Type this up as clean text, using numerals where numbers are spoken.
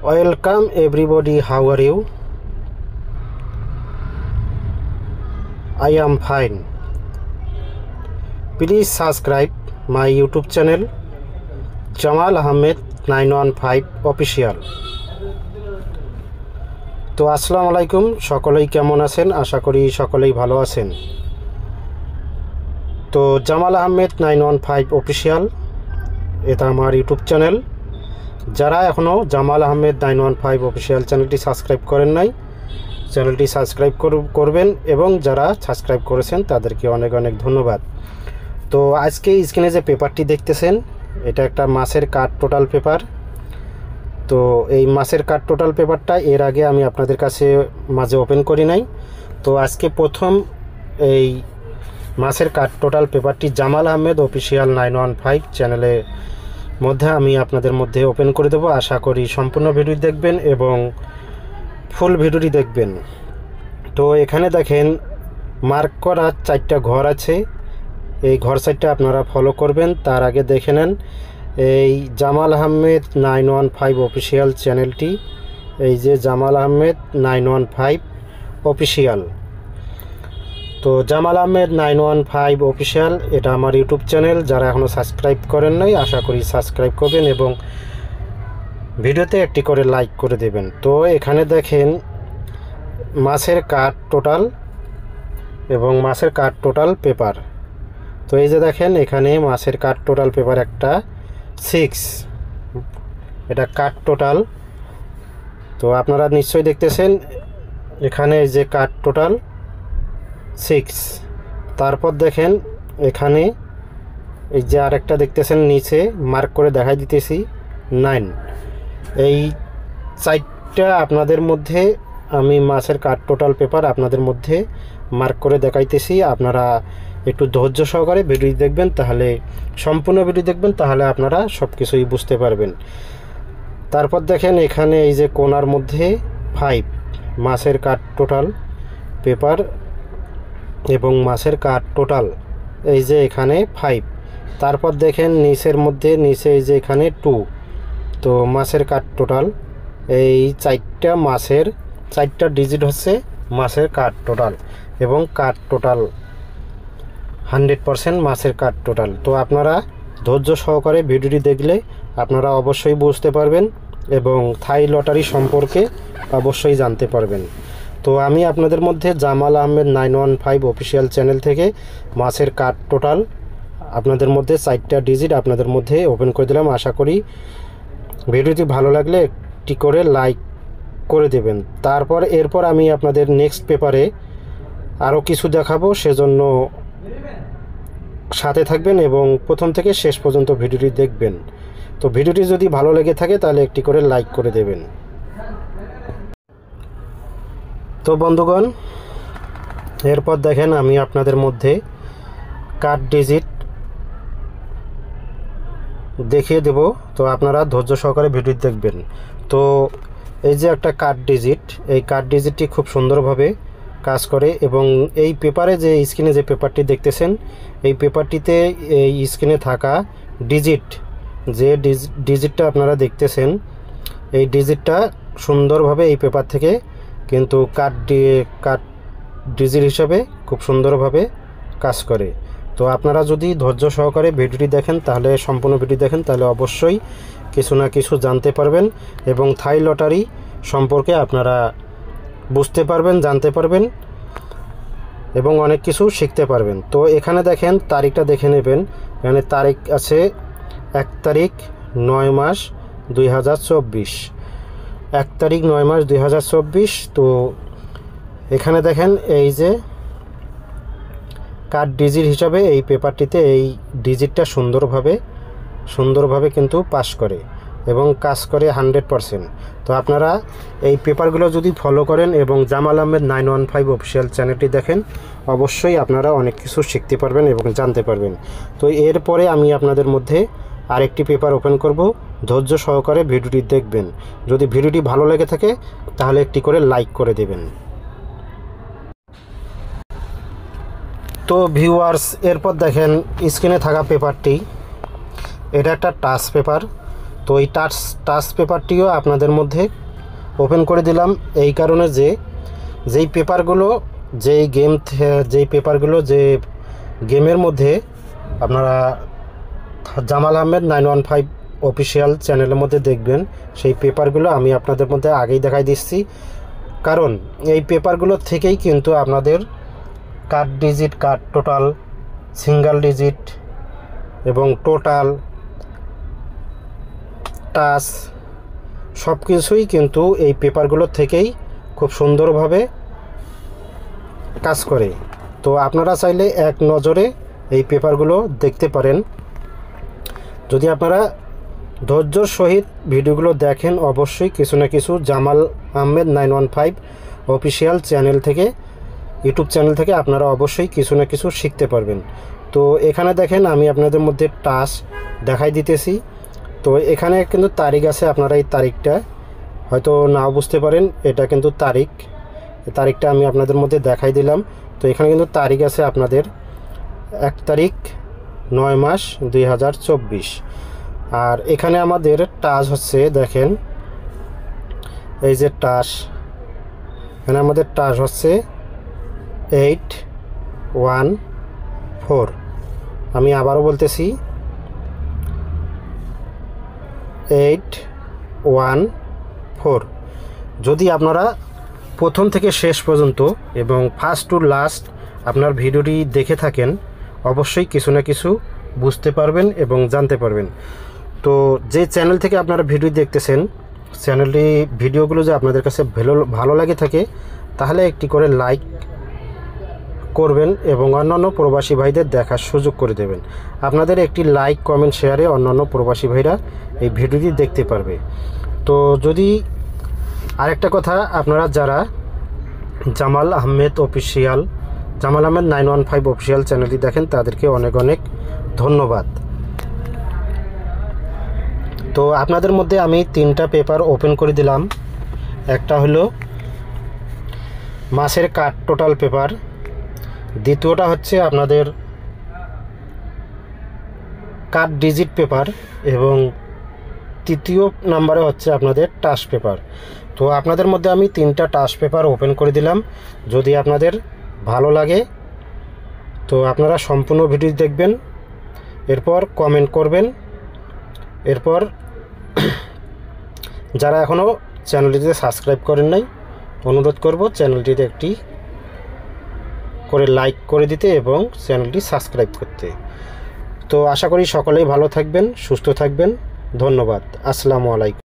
Welcome everybody, how are you? I am fine. Please subscribe my YouTube channel Jamal Ahmed 915 Official. তো আসসালামু আলাইকুম, সকলেই কেমন আছেন? আশা করি সকলেই ভালো আছেন। তো জামাল আহমেদ 915 অফিসিয়াল, এটা আমার ইউটিউব চ্যানেল। যারা এখনও জামাল আহমেদ 915 অফিসিয়াল চ্যানেলটি সাবস্ক্রাইব করেন নাই, চ্যানেলটি সাবস্ক্রাইব করবেন, এবং যারা সাবস্ক্রাইব করেছেন তাদেরকে অনেক অনেক ধন্যবাদ। তো আজকে স্ক্রিনে যে পেপারটি দেখতেছেন, এটা একটা মাছের কাঠ টোটাল পেপার। তো এই মাছের কাঠ টোটাল পেপারটা এর আগে আমি আপনাদের কাছে মাঝে ওপেন করি নাই। তো আজকে প্রথম এই মাছের কাঠ টোটাল পেপারটি জামাল আহমেদ অফিসিয়াল 915 চ্যানেলের মধ্যে আমি আপনাদের মধ্যে ওপেন করে দেবো। আশা করি সম্পূর্ণ ভিডিও দেখবেন এবং ফুল ভিডিওটি দেখবেন। তো এখানে দেখেন মার্ক করা 4টা ঘর আছে। এই ঘর সাইডটা আপনারা ফলো করবেন। তার আগে দেখে নেন এই জামাল আহমেদ 915 অফিসিয়াল চ্যানেলটি, এই যে জামাল আহমেদ 915 অফিসিয়াল। তো জামাল আহমেদ 915 অফিসিয়াল এটা আমার ইউটিউব চ্যানেল। যারা এখনও সাবস্ক্রাইব করেন নাই, আশা করি সাবস্ক্রাইব করবেন এবং ভিডিওতে একটি করে লাইক করে দেবেন। তো এখানে দেখেন মাছের কাঠ টোটাল এবং মাছের কাঠ টোটাল পেপার। তো এই যে দেখেন এখানে মাছের কাঠ টোটাল পেপার একটা 6, এটা কাঠ টোটাল। তো আপনারা নিশ্চয়ই দেখতেছেন এখানে এই যে কাঠ টোটাল 6। তারপর দেখেন এখানে এই যে আরেকটা দেখতেছেন নিচে মার্ক করে দেখাই দিতেছি 9। এই 4টা আপনাদের মধ্যে আমি মাছের কাঠ টোটাল পেপার আপনাদের মধ্যে মার্ক করে দেখাইতেছি। আপনারা একটু ধৈর্য সহকারে ভিডিও দেখবেন, তাহলে সম্পূর্ণ ভিডিও দেখবেন, তাহলে আপনারা সব কিছুই বুঝতে পারবেন। তারপর দেখেন এখানে এই যে কোণার মধ্যে 5 মাছের কাঠ টোটাল পেপার এবং মাছের কাঠ টোটাল, এই যে এখানে 5। তারপর দেখেন নিচের মধ্যে নিচে এই যে এখানে 2। তো মাছের কাঠ টোটাল এই 4টা মাছের 4টা ডিজিট হচ্ছে মাছের কাঠ টোটাল এবং কাঠ টোটাল 100% মাছের কাঠ টোটাল। তো আপনারা ধৈর্য সহকারে ভিডিওটি দেখলে আপনারা অবশ্যই বুঝতে পারবেন এবং থাই লটারি সম্পর্কে অবশ্যই জানতে পারবেন। তো আমি আপনাদের মধ্যে জামাল আহমেদ 915 অফিসিয়াল চ্যানেল থেকে মাছের কাঠ টোটাল আপনাদের মধ্যে 4টা ডিজিট আপনাদের মধ্যে ওপেন করে দিলাম। আশা করি ভিডিওটি ভালো লাগলে একটি করে লাইক করে দেবেন। এরপর আমি আপনাদের নেক্সট পেপারে আরও কিছু দেখাবো, সেজন্য সাথে থাকবেন এবং প্রথম থেকে শেষ পর্যন্ত ভিডিওটি দেখবেন। তো ভিডিওটি যদি ভালো লেগে থাকে তাহলে একটি করে লাইক করে দেবেন। তো বন্ধুগণ, এরপর দেখেন আমি আপনাদের মধ্যে কাঠ ডিজিট দেখিয়ে দেব। তো আপনারা ধৈর্য সহকারে ভিডিও দেখবেন। তো এই যে একটা কাঠ ডিজিট, এই কাঠ ডিজিটটি খুব সুন্দরভাবে কাজ করে এবং এই পেপারে যে স্ক্রিনে যে পেপারটি দেখতেছেন, এই পেপারটিতে এই স্ক্রিনে থাকা ডিজিট, যে ডিজিটটা আপনারা দেখতেছেন, এই ডিজিটটা সুন্দরভাবে এই পেপার থেকে কিন্তু কাঠ ডিজিট হিসাবে খুব সুন্দরভাবে কাজ করে। তো আপনারা যদি ধৈর্য সহকারে ভিডিওটি দেখেন, তাহলে সম্পূর্ণ ভিডিও দেখেন, তাহলে অবশ্যই কিছু না কিছু জানতে পারবেন এবং থাই লটারি সম্পর্কে আপনারা বুঝতে পারবেন, জানতে পারবেন এবং অনেক কিছু শিখতে পারবেন। তো এখানে দেখেন তারিখটা দেখে নেবেন। এখানে তারিখ আছে 1 তারিখ 9 মাস 2024, 1 তারিখ 9 মাস 2024। তো এখানে দেখেন এই যে কাঠ ডিজিট হিসাবে এই পেপারটিতে এই ডিজিটটা সুন্দরভাবে কিন্তু পাস করে এবং কাজ করে 100%। তো আপনারা এই পেপারগুলো যদি ফলো করেন এবং জামাল আহমেদ 915 অফিসিয়াল চ্যানেলটি দেখেন, অবশ্যই আপনারা অনেক কিছু শিখতে পারবেন এবং জানতে পারবেন। তো এরপরে আমি আপনাদের মধ্যে আরেকটি পেপার ওপেন করব। ধৈর্য সহকারে ভিডিওটি দেখবেন। যদি ভিডিওটি ভালো লেগে থাকে তাহলে একটি করে লাইক করে দেবেন। তো ভিউয়ার্স, এরপর দেখেন স্ক্রিনে থাকা পেপারটি, এটা একটা টাচ পেপার। তো এই টাচ পেপারটিও আপনাদের মধ্যে ওপেন করে দিলাম এই কারণে যে যেই পেপারগুলো যে গেমের মধ্যে আপনারা জামাল আহমেদ 915 অফিসিয়াল চ্যানেলের মধ্যে দেখবেন, সেই পেপারগুলো আমি আপনাদের মধ্যে আগেই দেখাই দিচ্ছি। কারণ এই পেপারগুলো থেকেই কিন্তু আপনাদের card digit, card total, single digit এবং টোটাল, টাচ সব কিছুই কিন্তু এই পেপারগুলো থেকেই খুব সুন্দরভাবে কাজ করে। তো আপনারা চাইলে এক নজরে এই পেপারগুলো দেখতে পারেন। যদি আপনারা ধৈর্যর সহিত ভিডিওগুলো দেখেন, অবশ্যই কিছু না কিছু জামাল আহমেদ 915 অফিসিয়াল চ্যানেল থেকে, ইউটিউব চ্যানেল থেকে আপনারা অবশ্যই কিছু না কিছু শিখতে পারবেন। তো এখানে দেখেন আমি আপনাদের মধ্যে টাচ দেখাই দিতেছি। তো এখানে কিন্তু তারিখ আছে, আপনারা এই তারিখটা হয়তো নাও বুঝতে পারেন, এটা কিন্তু তারিখটা আমি আপনাদের মধ্যে দেখাই দিলাম। তো এখানে কিন্তু তারিখ আছে আপনাদের 1 তারিখ 9 মাস 2024। আর এখানে আমাদের টাচ হচ্ছে, দেখেন এই যে টাচ, এখানে আমাদের টাচ হচ্ছে 814। আমি আবারও বলতেছি 814। যদি আপনারা প্রথম থেকে শেষ পর্যন্ত এবং ফার্স্ট টু লাস্ট আপনার ভিডিওটি দেখে থাকেন, অবশ্যই কিছু না কিছু বুঝতে পারবেন এবং জানতে পারবেন। তো যে চ্যানেল থেকে আপনারা ভিডিও দেখতেছেন, ভিডিওগুলো যে আপনাদের কাছে ভালো লাগে থাকে, তাহলে একটি করে লাইক করবেন এবং অন্যান্য প্রবাসী ভাইদের দেখার সুযোগ করে দেবেন। আপনাদের একটি লাইক, কমেন্ট, শেয়ারে অন্যান্য প্রবাসী ভাইরা এই ভিডিওটি দেখতে পারবে। তো যদি আরেকটা কথা, আপনারা যারা জামাল আহমেদ 915 অফিসিয়াল চ্যানেলটি দেখেন, তাদেরকে অনেক অনেক ধন্যবাদ। তো আপনাদের মধ্যে আমি 3টা পেপার ওপেন করে দিলাম। একটা হলো মাসের কার্ড টোটাল পেপার, দ্বিতীয়টা হচ্ছে আপনাদের কার্ড ডিজিট পেপার এবং তৃতীয় নাম্বারে হচ্ছে আপনাদের টাচ পেপার। তো আপনাদের মধ্যে আমি 3টা টাচ পেপার ওপেন করে দিলাম। যদি আপনাদের ভালো লাগে তো আপনারা সম্পূর্ণ ভিডিও দেখবেন, এরপর কমেন্ট করবেন। এরপর যারা এখনও চ্যানেলটিতে সাবস্ক্রাইব করেন নাই, অনুরোধ করব চ্যানেলটিতে একটি করে লাইক করে দিতে এবং চ্যানেলটি সাবস্ক্রাইব করতে। তো আশা করি সকলেই ভালো থাকবেন, সুস্থ থাকবেন। ধন্যবাদ। আসসালামু আলাইকুম।